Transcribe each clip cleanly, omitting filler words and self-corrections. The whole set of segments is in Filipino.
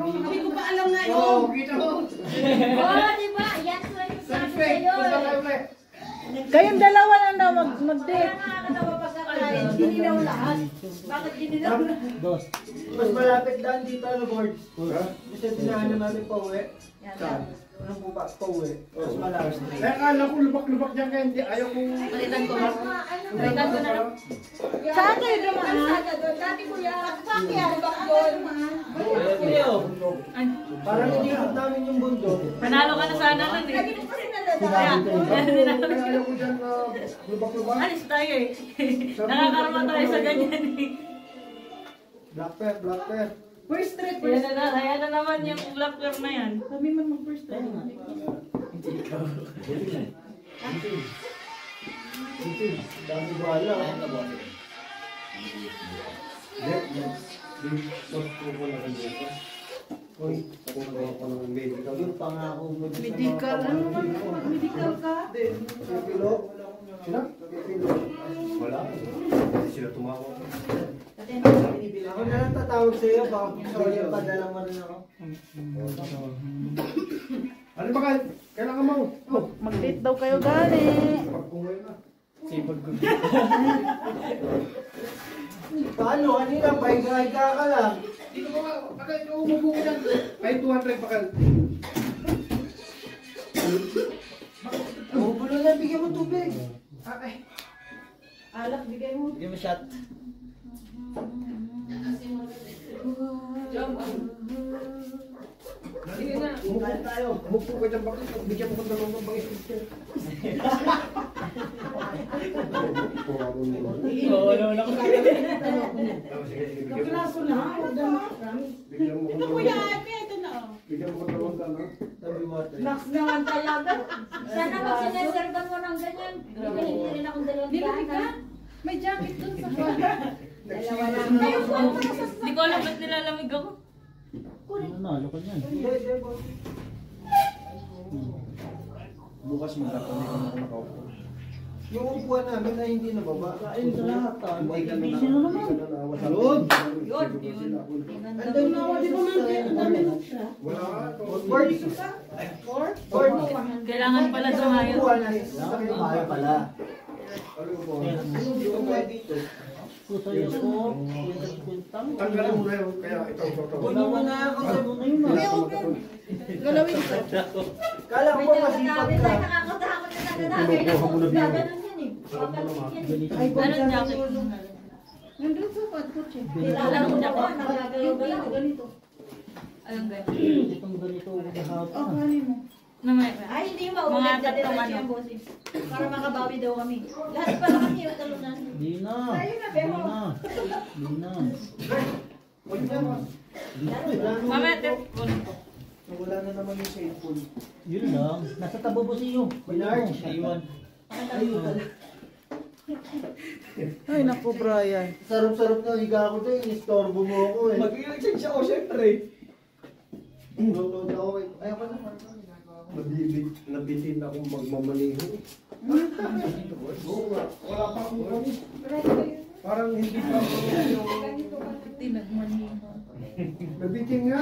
Hindi ko pa alam na yun. Oo, kita mo. Oo, diba? Yan ko yung sabi sa'yo. Kayong dalawa lang daw mag-date. Nakakatawa pagkakain. Ginilaw lahat. Bakit ginilaw lahat? Dos. Mas malapit daan dito ano, board. Kasi tinahanan natin pa uwi. Anong po pa uwi? Mas malapit. Eh, akala ko lubak-lubak dyan kaya hindi. Ayaw kong... Palitan ko na. Palitan ko na lang. Saan kayo dumaan? Dati kuya. Bakit yan? Bakit doon? Parang inikot namin yung bundok. Panalo ka na sana nun eh. Lagi mo kasi nadadaan. Kaya ayaw ko dyan lubak-lubak. Alis tayo eh. Nakakarama tayo sa ganyan eh. Black pair, black pair. First trip. Ayan na naman yung black girl na yan. Kami man mag-first trip. Dami bala. Uy, ako ng medical. Yung pangako mo. Medical. Ano naman? Medical ka? Pilo? Sino? Wala. Hindi sila tumawag. Ako na lang tatawag sa iyo. Baka sorry, padala mo rin ako. Ano ba ka? Kailangan mo? Mag-date daw kayo gani. Pagkungoy na. Sipag ko. Paano? Kanina, pahiga-higa ka lang. Dito ko ba? Bakit yung umubo ko dyan? Ay, 200 bakal. Bubulo na, bigyan mo tubig. Ay. Alak, bigay mo. Give me a shot. Sige na. Umupo tayo. Umupo ka dyan bakal. Bigyan mo ko dalawang mabangis. Oo, naman ako. Kaplaso na. Bigyan mo ko Ito kuya, ito na. Bigyan mo ko dalawang dalawa. Tabi mo ate. Max naman talaga. Sana pag sineservan mo ng ganyan, hindi rin akong dalawang Nilapit ka? daan. May jacket dun sa Dalawa lang. Ayun po. Hindi ko alam ba't nilalamig ako. Nanalo ka dyan. Hindi, hindi po. Bukas magkakaroon ako nakaupo. Yung upuan namin na hindi nababa. Kain sa lahat ah. Hindi ka na Busy na naman. Salud! Yun, yun. Andun na ako, di ba man? Ang dami mo. Wala ka. Board. Kailangan pala Yung dumayo. upuan na tayo pala. Ano po? Yung upuan dito. Kusayo ko. Kwentang. Tanggalin mo na yun. Kaya ito. Kunin mo na ako sa Ano na yun ah. Galawin ko. Kala ko masipag Sabi ka. tayo nakakatakot na nagdadami. Gaganon yan eh. Papalagyan yan eh. Ay, Anong jacket? Nandun sa kotse. Kilala mo na ako, nagagalaw-galaw. Ganito. Anong ba? Itong ganito ako Oh, kahapon. kanin mo. Namay. Ay, hindi Mga maulit na tatlong diretso ano. yung boses. Para makabawi daw kami. Lahat pala kami yung talunan. Di na. Tayo na, Di pero. na. Di na. Mamaya, tepon. Wala na naman yung cellphone. Yun lang. Nasa tabo po siyo. Large. Iwan. Ayun pala. Ay, naku, Brian. Sarap-sarap na higa ako doon. Inistorbo mo ako eh. Mag-i-change ako syempre. Lutod ako eh. Ayaw ko na. Nabitin akong magmamaniho. Oo nga. Wala pa akong kami. Parang hindi pa ako nabitin nga.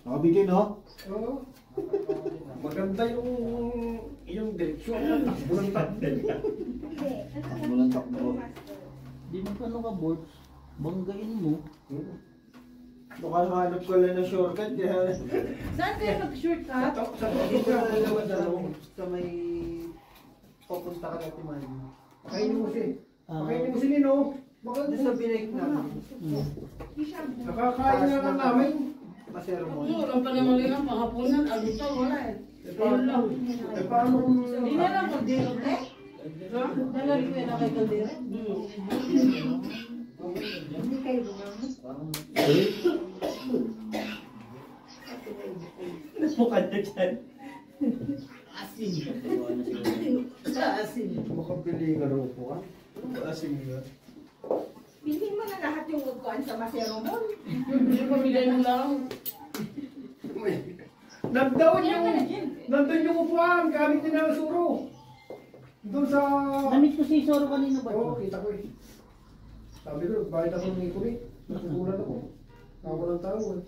Nakabitin no? Oo. Maganda yung direksyon. Takbo ng takbo. Walang takbo. Di mo ka ka board. Banggain mo. Nakahanap ko lang ng shortcut kaya... Saan kayo mag-shortcut? Sa Dito na naman sa may... Papunta ka na Timan. Kainin mo si. Kainin mo si Nino. Doon sa binake namin. Nakakain na lang namin. Masero mo. Wala pa naman lang ang makapunan. Alutan, wala eh. Paano kung... Hindi na lang kaldero, eh? Nalari ko yan na kay kaldero? Hindi kayo bumama. Mukha na dyan. Makabili nga raw po ka. Asin nga. Bilhin mo na lahat yung upuan sa Masero Mall. Hindi pa bigay mo lang. Nandun yung upuan, gamit din ng suro. Doon sa... Namit ko si Soro kanina ba? Oo, kita ko eh. Sabi ko, bakit ako ng ikuli? Nasugulan ako. Ako ng tao eh.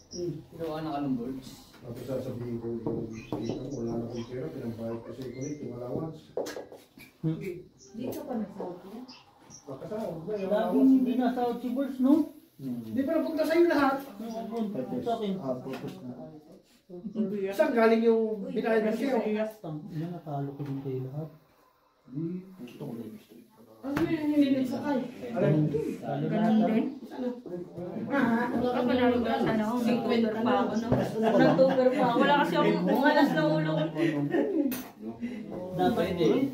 Kinuha na ka ng boards. Tapos sasabihin ko, wala na akong pera, pinambayad ko sa Econet, yung allowance. Dito pa nagsabi. Makasahod ba yung Laging allowance? hindi nasa Ouchie no? Hindi pa napunta sa'yo lahat. Sa akin. Saan galing yung binayad mo sa'yo? Yan, natalo ko din kayo lahat. Gusto ko din. Ano yun yung nililisakay? Talo Ganun lahat. din. Ako namin ba sana ako, may tuber pa ako, no? Nag-tuber pa ako. Wala kasi akong bungalas na ulo ko. Dapat eh.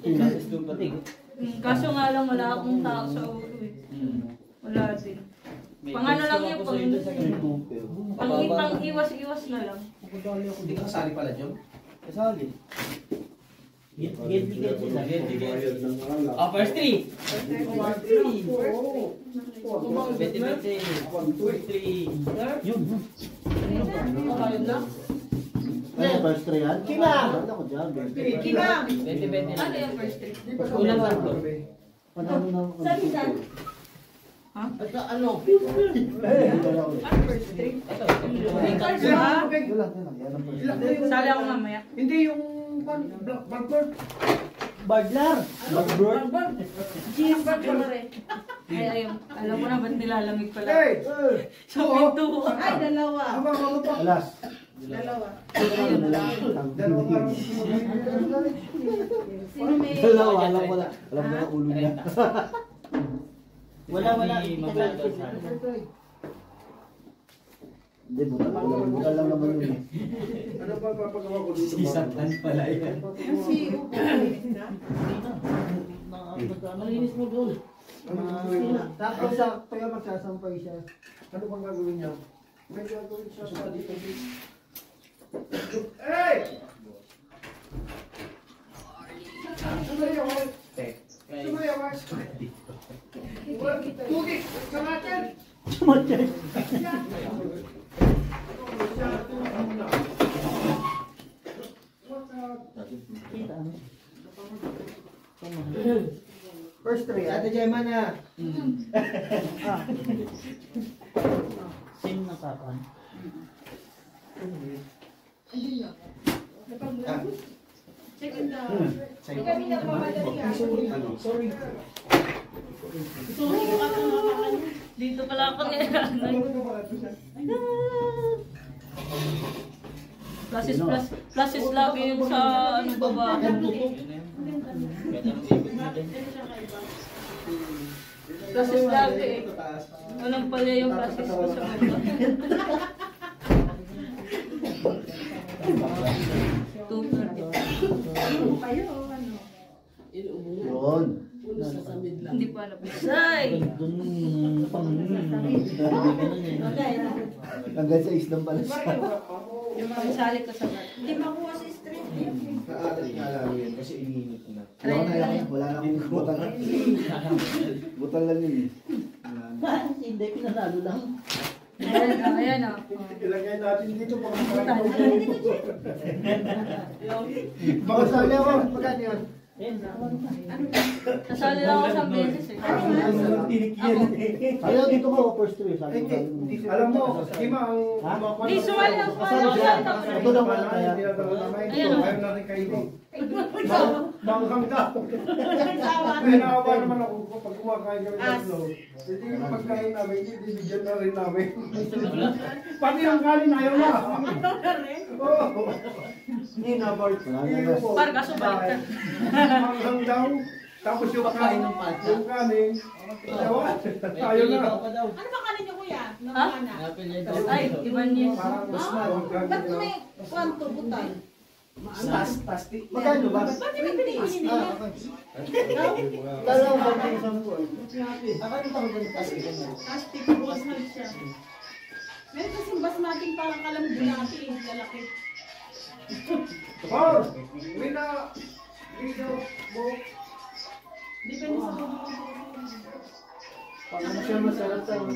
Kaso nga lang, wala akong tao sa ulo eh. Wala din. Pang ano lang yun, pang iwas-iwas na lang. Hindi ka kasali pala, Jom? Kasali. Get sila. Bayad ng alak. Oh, first three. Bete. Yun. Ano, first try yan? Kinang! Ano ko dyan? Kinang! Bete. Ano yung first trip? Unang tatlo. Panalo na ako. Sabi saan? At ano? Ano first trip? Ito. Ha? Wala. Yan ang first try. Sali ako mamaya. Hindi yung blackboard. Bardlar. Bardboard. Cheese pa rin. Ay, ayun. Alam mo na ba't nilalamig pala? Hey! Sa pinto. Ay, dalawa. Abang ano pa? Alas. Dalawa. Dalawang araw. Sino may... Dalawa. Alam mo na ulo niya. Wala. Hindi, butal lang naman yun eh. Ano pa papagawa ko dito? Sisatan pala yan. Si Upo. Malinis mo doon. Ano gagawin niya? Tapos sakto yung magsasampay siya. Ano bang gagawin niya? May gagawin siya sa dito. Hey! Sumayaw! Sumayaw! Tugig! Sa natin! First try. Ate Gemma na. Same na kapan. Second na. Kami na pamadali ah. Sorry. Dito pala ako nilalamig. Pluses lagi yung sa ano baba. Pluses lagi eh. Walang pala yung pluses ko sa baba. Tuber. Kayo, ano? Yun. Hindi pa alam. Say! Doon pang Hanggang sa isdang pala siya. Yung mga sali ko sa bar. Hindi makuha sa street. Naalala yan kasi ininit na. Wala na akong butal. Butal lang yun eh. Hindi, pinanalo lang. Ayan o. Ilagay natin dito pag Baka sali ako. Magkano yun? Nasali lang ako sa beses eh. Ayaw dito ko, first try. Sabi ko. Alam mo, di ba ang Di, sumali ako. Ito lang wala kaya. Ayaw natin kainin. Banghang daw. May naawa naman ako pag kumakain kami tatlo. Hindi yung pagkain namin, bibigyan na rin namin. Pati ang kanin ayaw na. Oo. Hindi na, Bart. Par, kaso balik ka. Banghang daw. Tapos yung kain, yung kanin, ayaw na. Ano ba kanin niyo, kuya? Ha? Namana. Ay, iba niya. Parang Ba't may kwanto butal? Magkano ba? Ba't hindi pinipili nila? Dalawa ba ang isang po? Akala ko ganito. Plastic, basmati siya. Meron kasing basmati parang kalambulati, lalaki. Paul, may na video mo. Depende sa mga. Paano siya masarap sa yung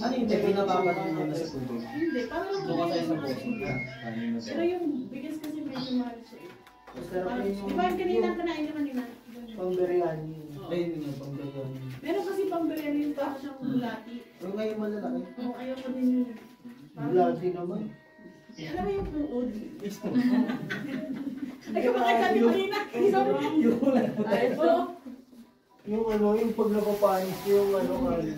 Ano yung pinapapat mo na sa tubig? Hindi, parang Doon ka sa isang boso. pero yung bigas kasi medyo mahal siya. masarap Parang, yung di ba yung kanina kanain niyo kanina? pang-biryani. Ay, hindi nga pang ganyan. Meron kasi pang biryani yung parang siyang bulati. Pero ngayon malalaki. Oo, ayaw ko din yun. Bloody naman. Alam mo yung puod? Nagkapakasabi ko rin na. Ay, ito. Yung ano, yung pag napapanis yung ano kali.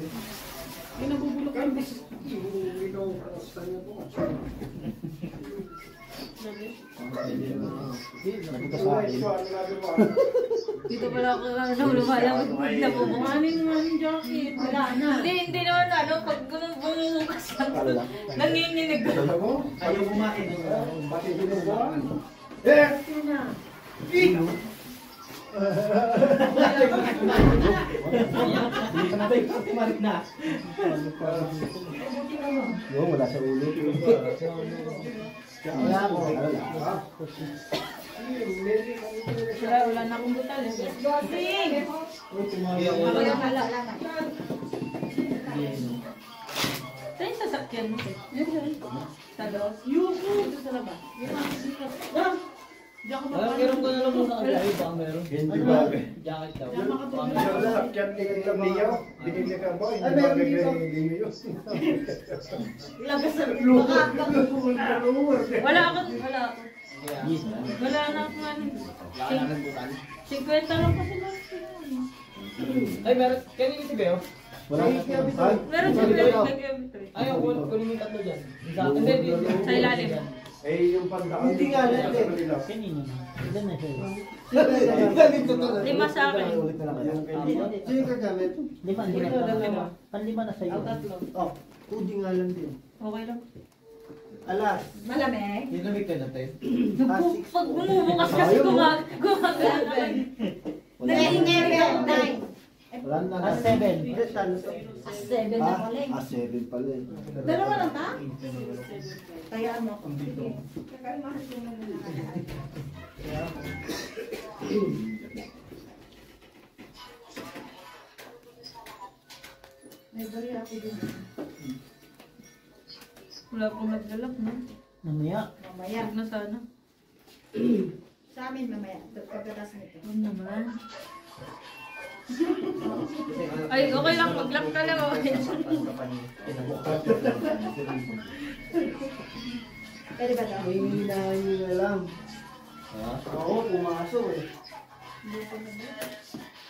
Yung nabubulok yung bis. Yung ikaw, sa niyo po. Dito pala ako lumalabas. Kumanin nga yung jacket. Wala na. Hindi naman ano, pag bumubukas lang, nanginginig ko. Ayaw kumain. Pati binubuan. Eh! Kumarik na. Yo, wala sa ulo. Wala ko. Wala na akong butal. Bossing! Saan yung sasakyan mo? Sa dos? Yuko! Dito sa labas. Yung nakasikat. Di ako Meron ko na lang muna ang live. Baka meron. Hindi ba? Jacket daw. Kaya makatulog. Sa sakyan ni Kamiyo, hindi ka ba? Hindi ba naging Lagas sa Wala ako. Wala na akong ano. Wala nang butan. 50 lang kasi lang. Ay, meron. Kanina si Beo. Wala na. Meron siya nag-every. Ayaw, kunin mo yung tatlo dyan. Hindi, hindi. Sa ilalim. Eh, yung pandaan. Hindi nga lang, sa kanila. Kanina. Ilan na siya? Lima sa akin. Ulit na lang kayo. Sino ka gamit? Lima, hindi na. Panlima na sa'yo. Oh, kudi nga lang din. Okay lang. Alas. Malamig. Yung lamig ka natin. Pag bumubukas kasi gumagana. Wala na. 7. Seven na pala eh. 7 pala eh. Dalawa lang ta? Kaya ano ko. May bari ako dun. Wala pong naglalak, no? Mamaya. Mamaya. Huwag na sana. Sa amin mamaya. Pagkatas nito. Huwag naman. Ay, okay lang. Mag-lock ka lang. Okay. Pwede ba daw? May hinahin nyo na lang. Oo, pumasok eh.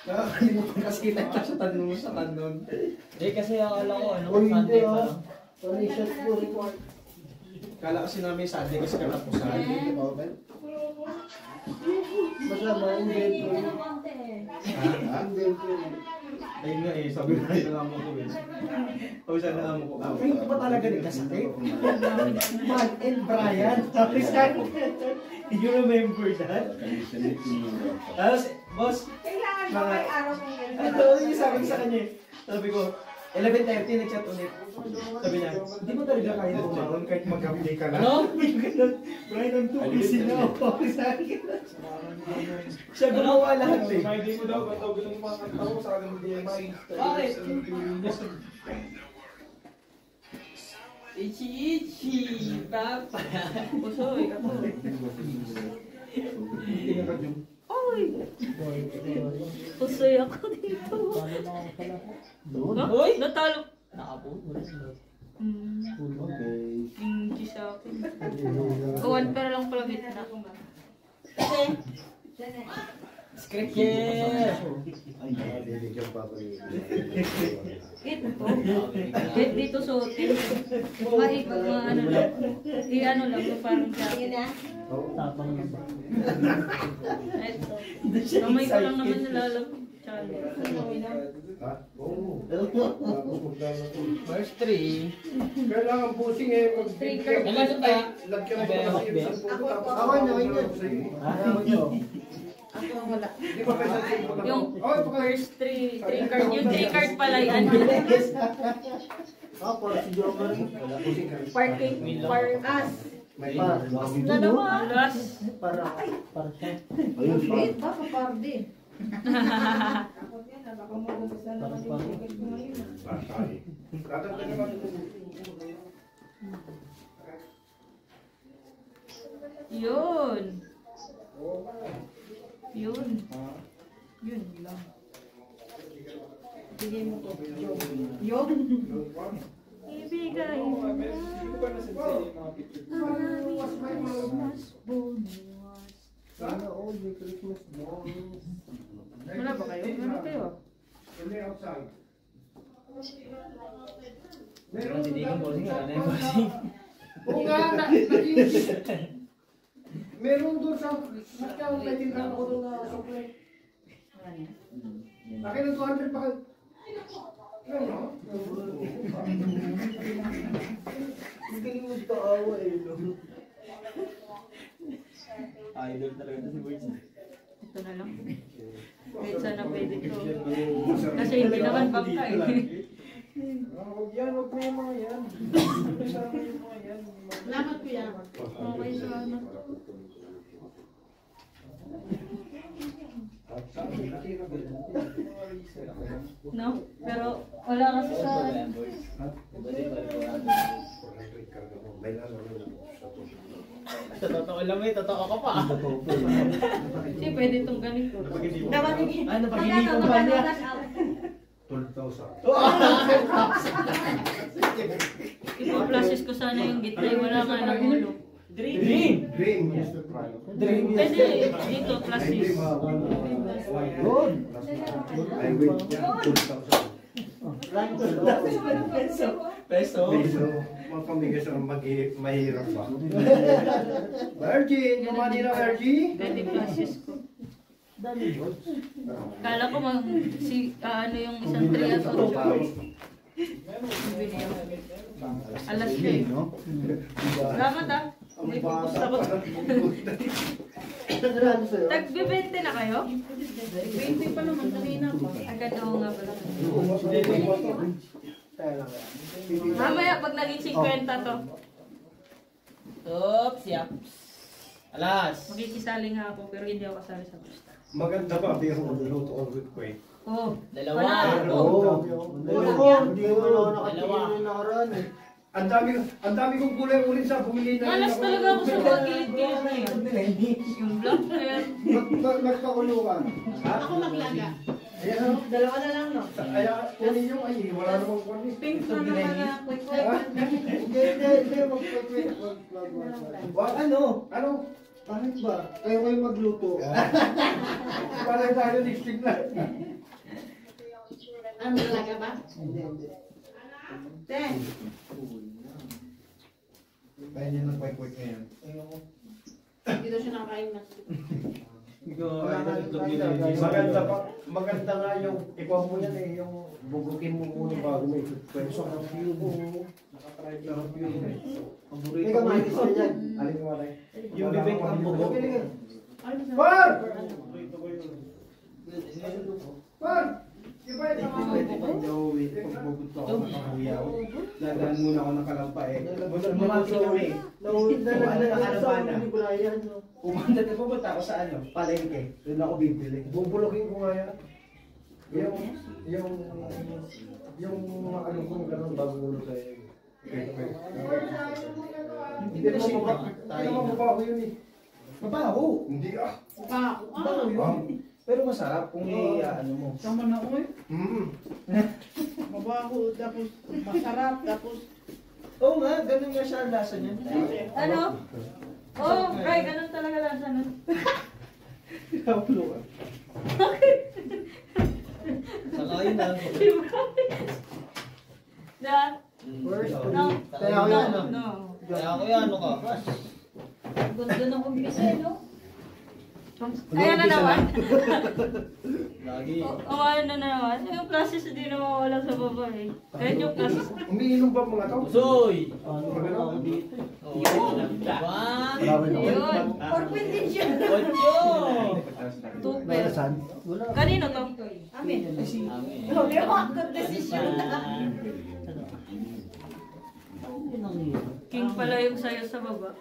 Nakakalimutan kasi kita sa tanong sa tanong. Hindi kasi akala ko ano, Oh, hindi Sunday pa ah. lang. Panishot ko report. Kala kasi namin Sunday kasi katapusan. Masama, inventory. Inventory. Ayun nga eh, sabi ko na amo ko eh. Sabi sa amo ko. Ay, ko ba talaga nagkasakit? Mark and Brian. Sabi sa akin. Did you remember that? Tapos, boss, Kailangan ba may araw ng ano yung sabi ko sa kanya? Sabi ko, 11:30 nag-chat ulit. Sabi niya, hindi mo talaga kaya tumaron kahit mag-update ka na. Ano? Yung ganun. Brian, ang tumisin na ako sa akin. Siya gumawa lahat eh. Friday mo daw, ba't tawag ng mga tao sa akin ng DMI? Bakit? Papa. Pusoy. Oy! Pusoy ako dito. Doon. Uy! Natalo. Nakapo. Okay. Hindi sa akin. Kawan pero lang pala gitna. Kasi, Script yeah! Ay, nabibigyan pa ako yun. ito. Kahit dito suotin. Maikot mga ano lang. I-ano lang, parang sa akin. Tapang na ba? Ito. Kamay ko lang naman nilalam. Ha? Oo. Tapos maglalaro. Verse 3. Kailangan pusing eh. Trigger. Nandun tayo. Lagyan mo kasi yung sampu. Ako na, yun. Ako wala. Di ba kayo sa sampu na? Yung Oh, ito ka. first 3 card. Yung 3 card pala yan. Para si Joker. Parking. Parkas. May par. Na naman. Last. Para. Para siya. Ayun, Wait, baka pardi. Parang Yun. Yun. Yun lang. Bigay mo to. Yun. Ibigay mo. Was my mouth? Sana all the Christmas bonus. Wala ba kayo? Meron kayo. Only outside. Meron si Ding bossing nga na yung bossing. Oo nga, meron doon sa Macau, may tindahan ako doon na sukle. Akin ng 200 pa kayo. Ano, no? Hindi mo kaawa eh. Idol talaga ito si Boys. Ito na lang. Kahit sana pwede ko. Kasi hindi naman bangka eh. Huwag yan, huwag mo yung mga yan. Kasama yung mga yan. Salamat kuya. Okay, sana. No? Pero wala kasi sa... Sa totoo lang may totoo ka pa. Kasi pwede itong ganito. Ano pag-inikom pa niya? 12,000. Ipa-process ko sana yung gitna. Wala nga ng ulo. Dream! Dream, Mr. Prime. Pwede dito, process. Good. I wait yan, 12,000. Peso. Peso, mapamigas ang mahirap ba? Virgin, kumani na Virgin. Pwede process ko. Kala ko ano yung isang 3 at 8. Alas ka eh. Salamat ah. May pupusta ko. Tag-20 na kayo? 20 pa naman kanina pa. Agad ako nga pala. Mamaya pag naging 50 to. Oops, yaps. Alas. Makikisali nga ako pero hindi ako kasali sa pusta. Maganda ba biro luto or with quake? Oh, Dalawa. panalo. Hindi mo na nakatingin yung nakaraan eh. Ang dami kong kulay ulit sa bumili na. Malas talaga ako sa mga gilid-gilid na yun. Yung black hair. Magpakulukan. Ako maglaga. Ayan o. Dalawa na lang, no? Kaya kunin yung ay, wala namang kunin. Pink na naman na quick Hindi, magpapit. Wag ano? Ano? Bakit ba? Kayo magluto. Parang tayo lipstick na. Ano maglaga ba? Hindi. Ten. Kaya niya ng kwek-kwek ngayon. Dito siya nakain na. Maganda nga yung, ikaw mo yan eh, yung bubukin mo muna bago may kwek. So, ang fuel. Nakatry na ang fuel. Hindi ka mahilis ka dyan. Alin mo alay? Yung bibig ang bubog. Par! Par! Iba yung Dadaan muna ako ng kalampa eh. Bumati kami. Umanda na pupunta ako sa ano? Palengke. Doon ako bibili. Bubulokin ko nga yan. Yung mga ano kong gano'n bago ulo sa'yo. Hindi naman mabaho yun eh. Mabaho. Hindi ah. Mabaho yun. Pero masarap kung ano mo. Tama na ko eh. Mabaho, tapos masarap, tapos Oo nga, ganun nga siya ang lasa niya. Ano? Oh, right, ganun talaga lasa nun. Kaplo ka. Sakain na. That? No. Kaya ako yan, no? No. Kaya ako yan, ano ka? Gundo ng umpisa, no? Kaya na naman. Lagi. O ano na naman. Yung process hindi na mawala sa babae. Kaya yung process. Umiinom ba mga tao? Soy! Ano ba ako dito? Yun. Orpin din siya. Ocho! Tuper. Saan? Wala. Kanino to? Amin. Amin. Problema ko desisyon na. Yun ang hirap. King pala yung sayo sa baba.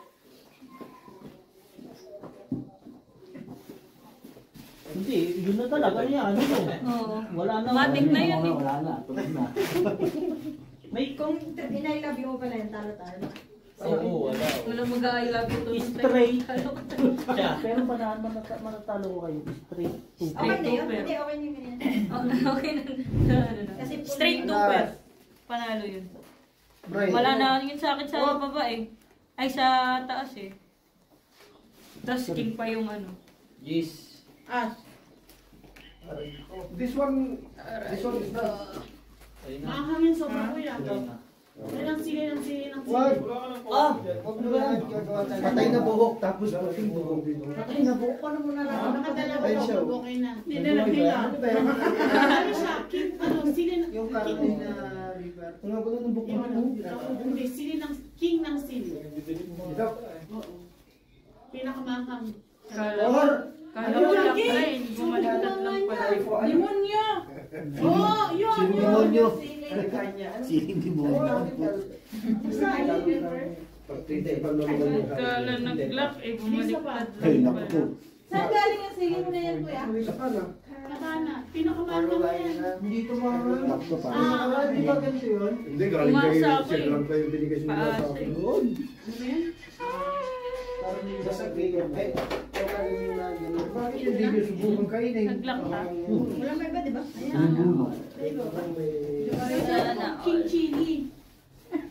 Hindi, yun na talaga niya. Ano to? Oo. Wala na. Matik na yun eh. Wala na. Tulad na. May kung inailabi mo pala yung talo-talo. Oo, wala. Walang mag-I love you to. Straight. Siya. Pero manatalo ko kayo. Straight. Okay na yun. Tuper. Hindi, okay na yun. Okay na. Ano na. Kasi Straight tuper. Panalo yun. Bray. Wala na yun sa akin sa babae. Ay, sa taas eh. Tapos king pa yung ano. Yes. As. This one is not. Ayun na. Mahangin sobra ko yan. Ayun na. Kailang sili ng sili ng Wag! sili. Huwag mo yan. Patay na buhok, tapos puting buhok. Patay na buo ko na muna lang. Nakadalawa Ay, ko, siya. okay na. Nila. Ano ba yan? Ano siya? Sili ng... Yung Carolina River. Ang nga ba ng buhok Yung ano, mo? hindi, sili ng... King ng sili. Ito. Oo. Pinakamahang. Or! Kala ko lang pala eh. Bumaliktad lang pala. Demonyo! Oo, yun! Sino yun. demonyo? Kanya. Siling demonyo. Kala nag-lock eh. Bumaliktad Ay, lang naku po. pala. Saan galing ang sige mo na yan, kuya? Nakana. Pinakamahang mo yan. Hindi ito mga... Nakto pa. Di ba ganito yun? Hindi, galing kayo. Umasa ako eh. Siya lang kayo binigay sa mga Paasa sa eh. akin. Ano ba yan? Carolina sa Green. Ay, yung Carolina gano'n. Bakit hindi nyo subukan kainin? Nag-lock ka. Wala may iba, di ba? Yung dulo. Wala na. King chili.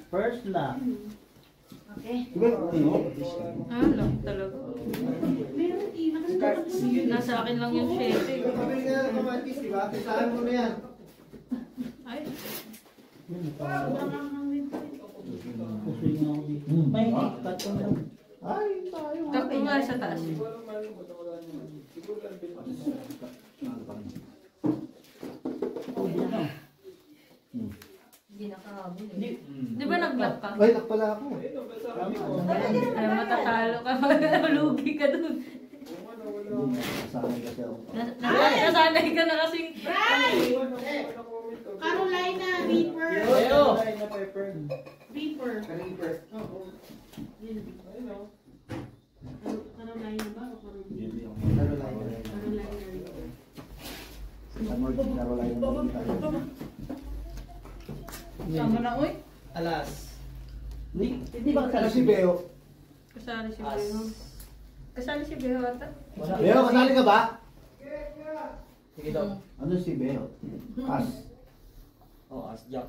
First lap. Okay. Diba? Ano? Ah, lock talaga. Meron eh. Nakalimutan ko. Nasa akin lang yung 7. Kapag nga kamatis, di ba? Kisahan mo na yan. Ay, Sobrang hangin pa rin. Pusoy nga ako dito. May cut ko lang. Ay, tayo. takto nga sa taas. Hindi nakahabol eh. Di ba nag-lock ka? Ay, nakpala ako. Ay, matatalo ka. Lugi ka dun. Sanay kasi ako. Nasanay ka na kasing... Carolina Reaper. Carolina Pepper. Reaper. Reaper. Oo. Yun. Carolina ba? O Carolina? Carolina. Carolina Reaper. Sama na, uy. Alas. Hindi ba Ano kasali si Beo? Kasali si Beho. Kasali si Beho ata. Beo, kasali ka ba? Sige daw. Ano si Beo? As. Oh, as Jack.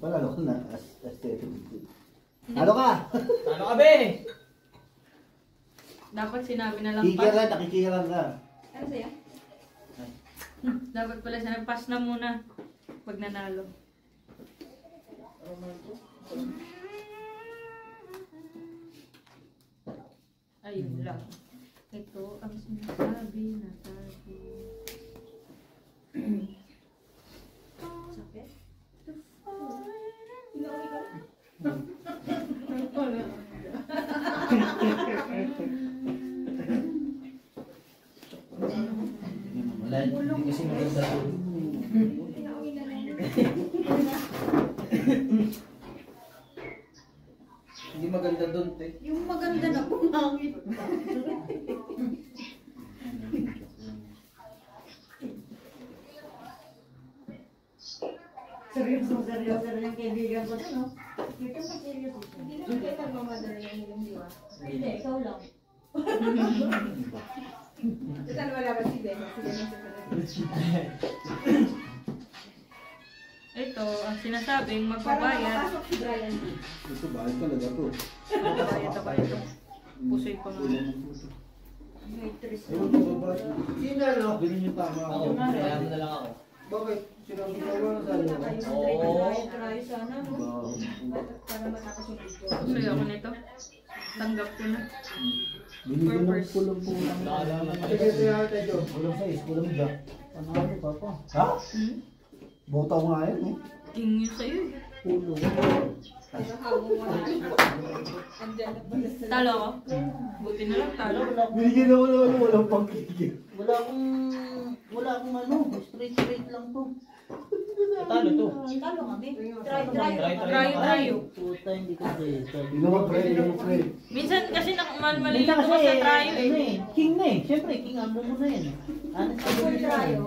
Palalo ko na. As 7. Ano ka? Ano ka be? Dapat sinabi na lang Kikiran, nakikiran ka. Ano sa'yo? Dapat pala sinabi, pass na muna. Pag nanalo. Ayun lang. Ito ang sinasabi na tayo. Sakit? Wala, hindi kasi maganda to. Hindi maganda doon, te. Yung maganda na pumangit. Seryoso rin ang kaibigan ko na, no? Ito sa seryoso. Hindi naman kayo nagmamadali ng ilang diwa. Hindi, ikaw lang. Saan wala ba si Ben? Si Ben ang Ito, ang sinasabing magbabayad. makapasok si Brian. Ito ba? Talaga to. Magbabayad ako ito. Pusoy ko nga. May tris. Sino ano? Ganun yung tama Ako, ako. kaya mo na lang ako. Bakit? Sinabi ko na sa iyo. Try sana, no? Para matapos yung video. Pusoy ako nito. Tanggap ko na. Binigyan ng pulang-pulang. Sige, sige, tayo. Kulang size, kulang jack. Ano ano, papa? Ha? Hmm? Botaw nga yan eh. King yun sa'yo eh. Pulo. Talo ako? Buti na lang talo. Binigyan ako ng walang pangkikil. Wala akong ano, straight lang to. Talo to. Talo kami. Try. Puta, hindi ko straight. Hindi naman pre. Minsan kasi malito Minsan ko sa try eh. King na eh. Siyempre, king ang mo na yan. Honest, Try.